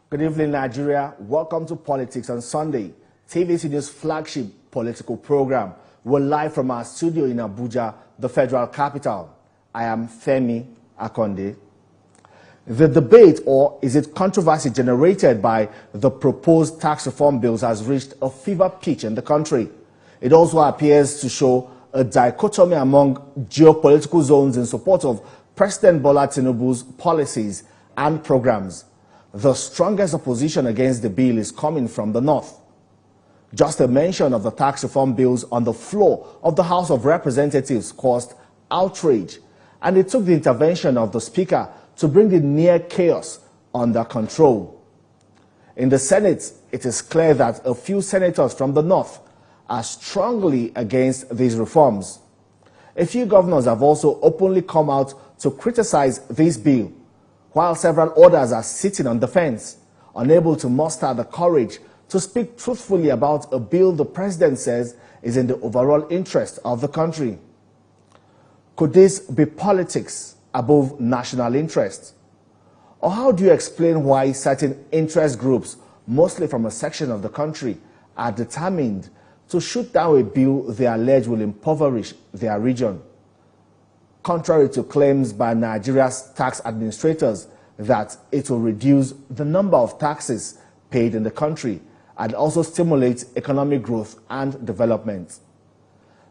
Good evening, Nigeria. Welcome to Politics on Sunday, TVC News' flagship political program. We're live from our studio in Abuja, the federal capital. I am Femi Akonde. The debate, or is it controversy generated by the proposed tax reform bills, has reached a fever pitch in the country. It also appears to show a dichotomy among geopolitical zones in support of President Bola Tinubu's policies and programs. The strongest opposition against the bill is coming from the north. Just a mention of the tax reform bills on the floor of the House of Representatives caused outrage, and it took the intervention of the Speaker to bring the near chaos under control. In the Senate, it is clear that a few senators from the north are strongly against these reforms. A few governors have also openly come out to criticize this bill, while several others are sitting on the fence, unable to muster the courage to speak truthfully about a bill the president says is in the overall interest of the country. Could this be politics above national interest? Or how do you explain why certain interest groups, mostly from a section of the country, are determined to shoot down a bill they allege will impoverish their region? Contrary to claims by Nigeria's tax administrators that it will reduce the number of taxes paid in the country and also stimulate economic growth and development.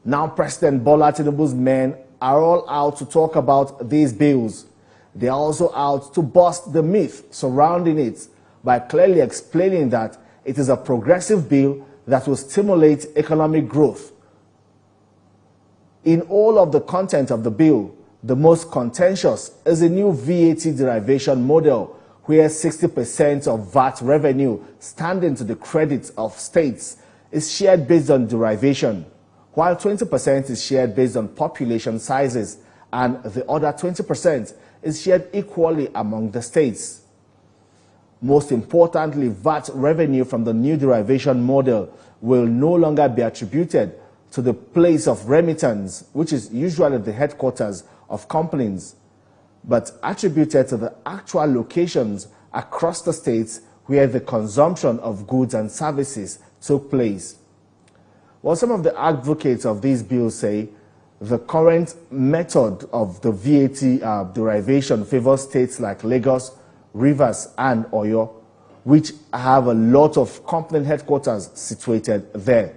Now President Bola Tinubu's men are all out to talk about these bills. They are also out to bust the myth surrounding it by clearly explaining that it is a progressive bill that will stimulate economic growth. In all of the content of the bill, the most contentious is a new VAT derivation model where 60% of VAT revenue standing to the credit of states is shared based on derivation, while 20% is shared based on population sizes and the other 20% is shared equally among the states. Most importantly, VAT revenue from the new derivation model will no longer be attributed to the place of remittance, which is usually the headquarters of companies, but attributed to the actual locations across the states where the consumption of goods and services took place. Well, some of the advocates of these bills say the current method of the VAT derivation favors states like Lagos, Rivers, and Oyo, which have a lot of company headquarters situated there.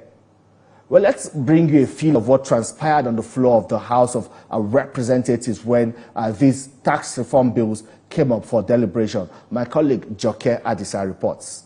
Well, let's bring you a feel of what transpired on the floor of the House of Representatives when these tax reform bills came up for deliberation. My colleague Joke Adisa reports.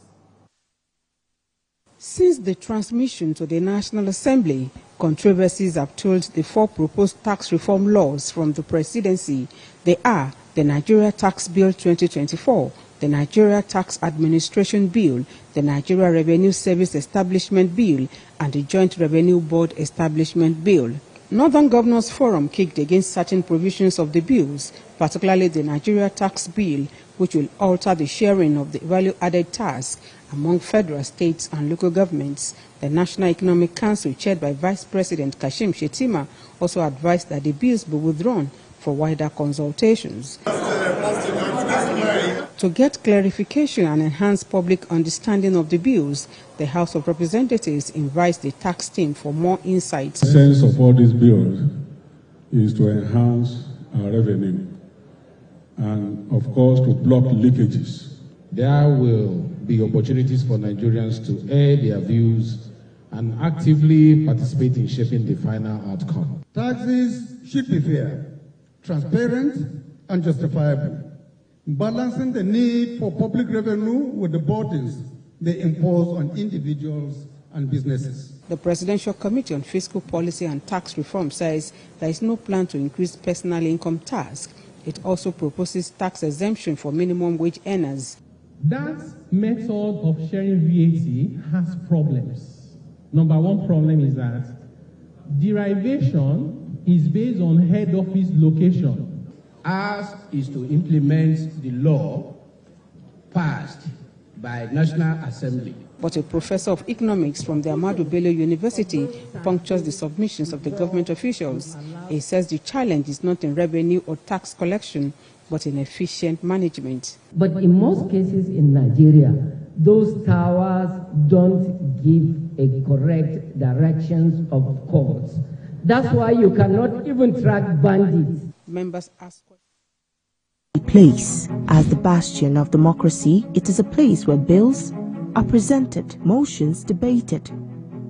Since the transmission to the National Assembly, controversies have told the four proposed tax reform laws from the presidency. They are the Nigeria Tax Bill 2024, the Nigeria Tax Administration Bill, the Nigeria Revenue Service Establishment Bill, and the Joint Revenue Board Establishment Bill. Northern Governors Forum kicked against certain provisions of the bills, particularly the Nigeria Tax Bill, which will alter the sharing of the value-added tax among federal, states, and local governments. The National Economic Council, chaired by Vice President Kashim Shettima, also advised that the bills be withdrawn for wider consultations. To get clarification and enhance public understanding of the bills, the House of Representatives invites the tax team for more insights. The sense of all these bills is to enhance our revenue and, of course, to block leakages. There will be opportunities for Nigerians to air their views and actively participate in shaping the final outcome. Taxes should be fair, transparent, and justifiable, balancing the need for public revenue with the burdens they impose on individuals and businesses. The Presidential Committee on Fiscal Policy and Tax Reform says there is no plan to increase personal income tax. It also proposes tax exemption for minimum wage earners. That method of sharing VAT has problems. Number one problem is that derivation is based on head office location. Ours is to implement the law passed by National Assembly. But a professor of economics from the Ahmadu Bello University punctures the submissions of the government officials. He says the challenge is not in revenue or tax collection, but in efficient management. But in most cases in Nigeria, those towers don't give a correct directions of courts. That's why you cannot even track bandits. Members ask questions. Place as the bastion of democracy, it is a place where bills are presented, motions debated,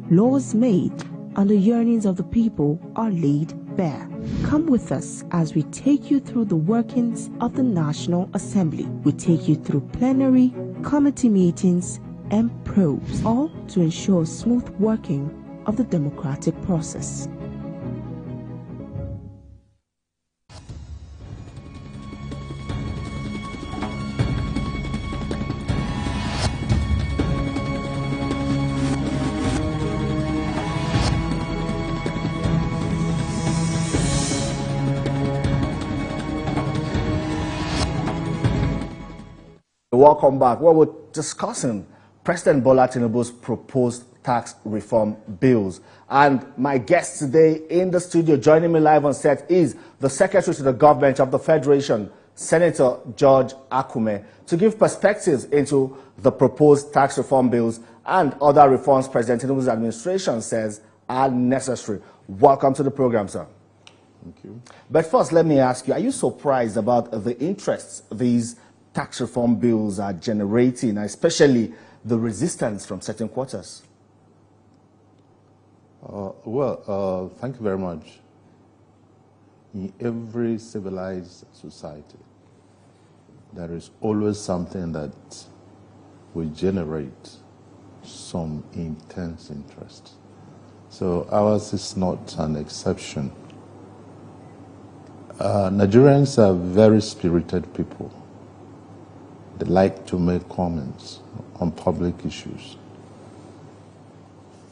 laws made, and the yearnings of the people are laid bare. Come with us as we take you through the workings of the National Assembly. We take you through plenary, committee meetings, and probes, all to ensure smooth working of the democratic process. Welcome back. Well, we're discussing President Bola Tinubu's proposed tax reform bills. And my guest today in the studio, joining me live on set, is the Secretary to the Government of the Federation, Senator George Akume, to give perspectives into the proposed tax reform bills and other reforms President Tinubu's administration says are necessary. Welcome to the program, sir. Thank you. But first, let me ask you, are you surprised about the interests these tax reform bills are generating, especially the resistance from certain quarters? Thank you very much. In every civilized society, there is always something that will generate some intense interest. So ours is not an exception. Nigerians are very spirited people. They like to make comments on public issues.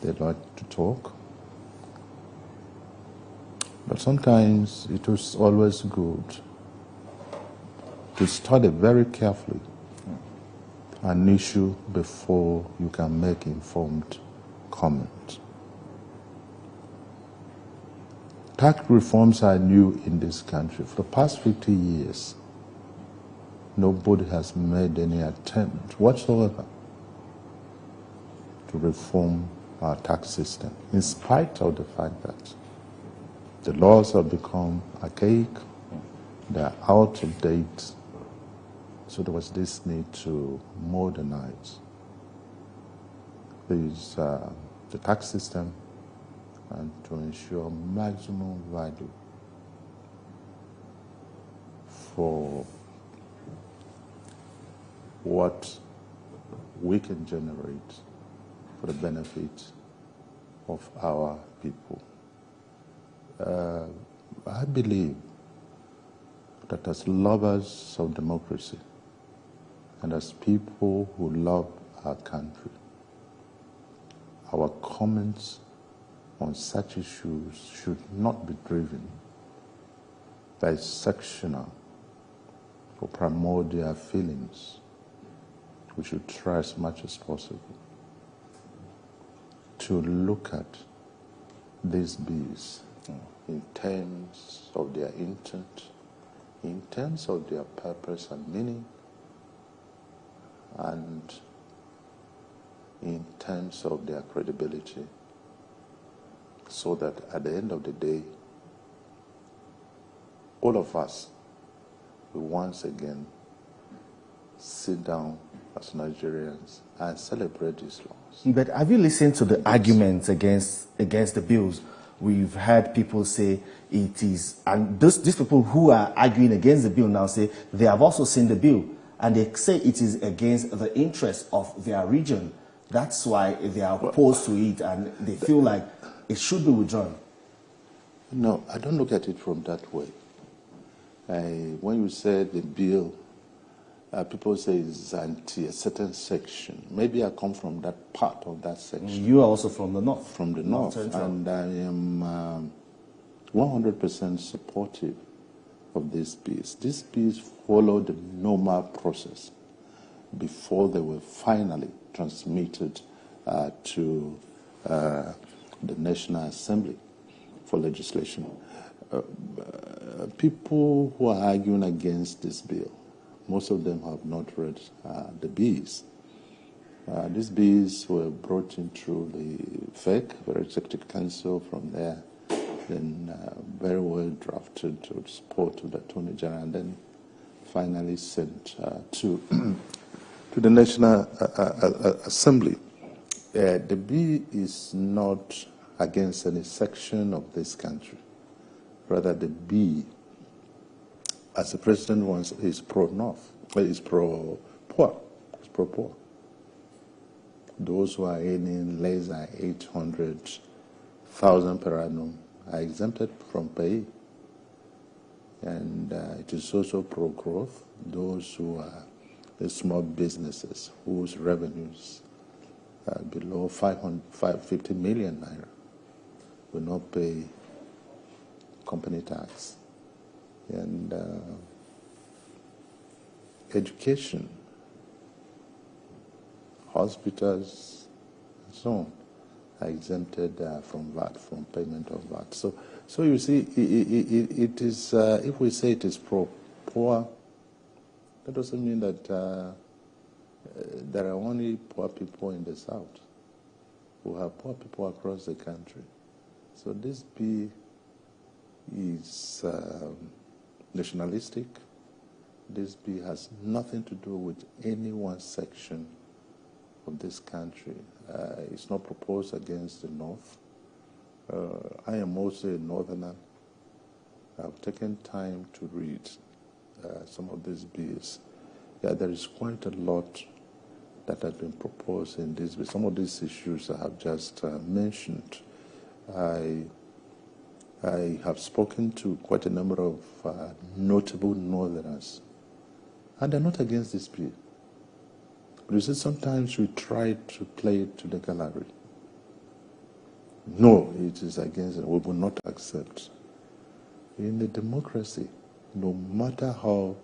They like to talk. But sometimes it was always good to study very carefully an issue before you can make informed comment. Tax reforms are new in this country. For the past 50 years, nobody has made any attempt whatsoever to reform our tax system, in spite of the fact that the laws have become archaic, they're out of date, so there was this need to modernize the tax system and to ensure maximum value for what we can generate for the benefit of our people. I believe that as lovers of democracy and as people who love our country, our comments on such issues should not be driven by sectional or primordial feelings. We should try as much as possible to look at these bills in terms of their intent, in terms of their purpose and meaning, and in terms of their credibility, so that at the end of the day, all of us will once again sit down as Nigerians and celebrate these laws. But have you listened to the arguments against the bills? We've heard people say it is, and these people who are arguing against the bill now say they have also seen the bill, and they say it is against the interests of their region. That's why they are opposed to it, and they feel like it should be withdrawn. No, I don't look at it from that way. When you say the bill, people say it's anti a certain section. Maybe I come from that part of that section. You are also from the north. From the north, and I am 100% supportive of these bills. These bills follow the normal process before they were finally transmitted to the National Assembly for legislation. people who are arguing against this bill, most of them have not read the bills. These bills were brought in through the FEC, Federal Executive Council, from there, then very well drafted to support to the Attorney General, and then finally sent to the National Assembly. The bill is not against any section of this country. Rather, the bill, as the president wants, is pro-North, is pro-poor, is pro-poor. Those who are earning less than 800,000 per annum are exempted from pay. And it is also pro-growth. Those who are the small businesses whose revenues are below 550 million naira will not pay company tax. And education, hospitals, and so on, are exempted from VAT, from payment of VAT. So you see, it is, if we say it is pro-poor, that doesn't mean that there are only poor people in the South. We have poor people across the country. So this bill is nationalistic. This bill has nothing to do with any one section of this country. It's not proposed against the North. I am also a Northerner. I've taken time to read some of these bills. Yeah, there is quite a lot that has been proposed in this bill. Some of these issues I have just mentioned. I have spoken to quite a number of notable Northerners, and they're not against this bill. But you see, sometimes we try to play it to the gallery. No, it is against it. We will not accept. In a democracy, no matter how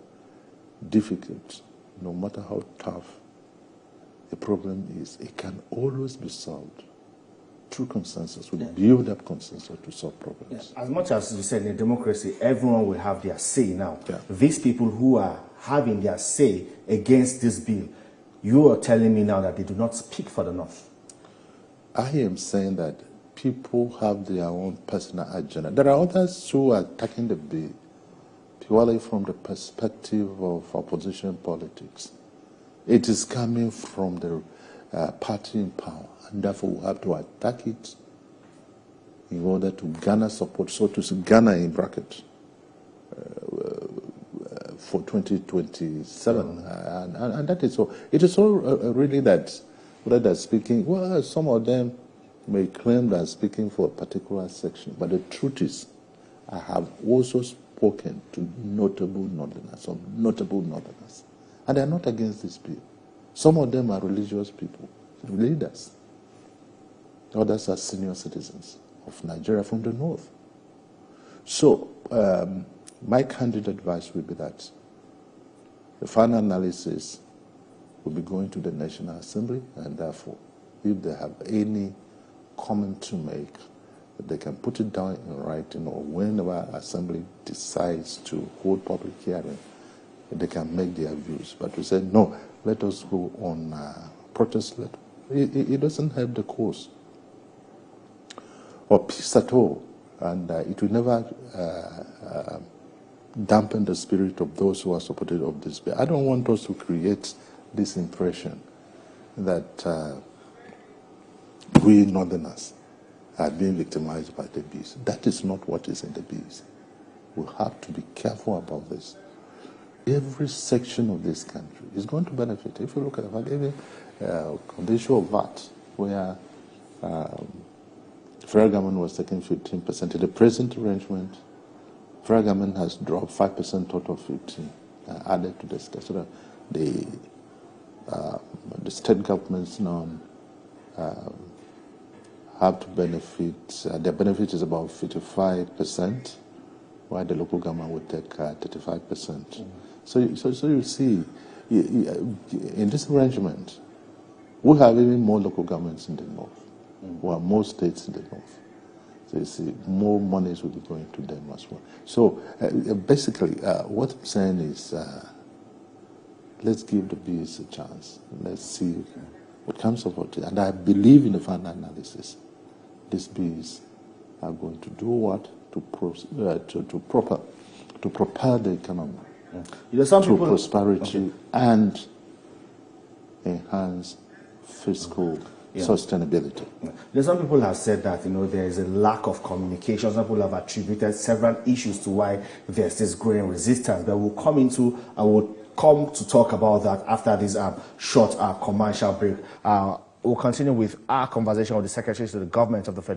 difficult, no matter how tough the problem is, it can always be solved through consensus. We build up consensus to solve problems. As much as you said, in a democracy, everyone will have their say now. Yeah. These people who are having their say against this bill, you are telling me now that they do not speak for the North. I am saying that people have their own personal agenda. There are others who are attacking the bill purely from the perspective of opposition politics. It is coming from the party in power, and therefore we have to attack it in order to garner support, so to garner in bracket for 2027. And that is so. It is so really that they're speaking, well, some of them may claim they're speaking for a particular section, but the truth is, I have also spoken to notable Northerners, and they're not against this bill. Some of them are religious people, leaders. Others are senior citizens of Nigeria from the North. So, my candid advice would be that the final analysis will be going to the National Assembly, and therefore, if they have any comment to make, they can put it down in writing, or whenever Assembly decides to hold public hearing, they can make their views. But to say, no, let us go on protest, it doesn't help the cause or peace at all, and it will never dampen the spirit of those who are supportive of this bill. I don't want us to create this impression that we Northerners are being victimized by the bills. That is not what is in the bills. We have to be careful about this. Every section of this country is going to benefit. If you look at the issue of VAT, where the federal government was taking 15%. In the present arrangement, the federal government has dropped 5% out of 15, added to the state. So that the state governments now have to benefit. Their benefit is about 55%, while the local government would take 35%. So you see, in this arrangement, we have even more local governments in the North. We have more states in the North. So you see, more monies will be going to them as well. So basically, what I'm saying is, let's give the bees a chance. Let's see what comes of it. And I believe in the final analysis. These bees are going to do what? To propel the economy to prosperity and enhance fiscal sustainability. There's some people have said that there is a lack of communication. Some people have attributed several issues to why there's this growing resistance that we'll come into and we'll come to talk about that after this short commercial break. We'll continue with our conversation with the Secretary to the Government of the Federation.